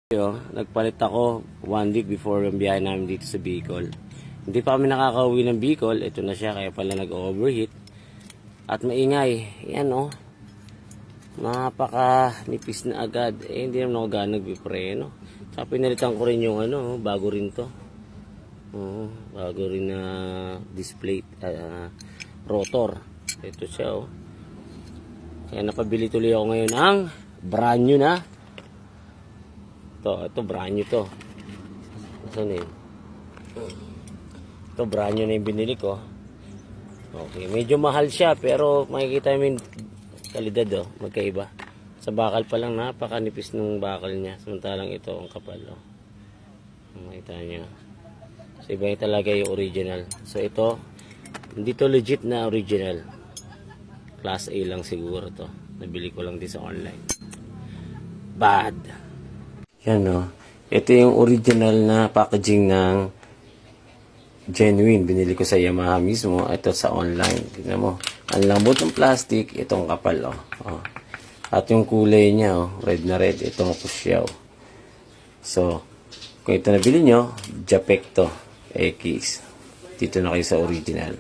Nagpalit ako 1 week before yung biyahe namin dito sa Bicol. Hindi pa kami nakakauwi ng Bicol. Ito na siya, kaya pala nag-overheat. At maingay. Yan napaka-nipis na agad. Hindi naman ako gano'n nagpipreno. Saka pinalitan ko rin yung bago rin to. Bago rin na display, rotor. Ito siya Kaya napabili tuloy ako ngayon ang brand new na. Ito brand new to. Saan yun? Ito brand new na yung binili ko. Okay, medyo mahal siya pero makikita mo yung kalidad magkaiba. Sa bakal pa lang napakanipis ng bakal niya. Samantalang ito ang kapal makita niyo. So iba yung talaga yung original. So ito, hindi to legit na original. Class A lang siguro to. Nabili ko lang din sa online. Bad. Yan ito yung original na packaging ng genuine. Binili ko sa Yamaha mismo. Ito sa online. Tignan mo. Ang lambot ng plastic. Itong kapal At yung kulay niya red na red. Itong pusyaw. So, kung ito nabili nyo, Japek to. X. Dito na kayo sa original.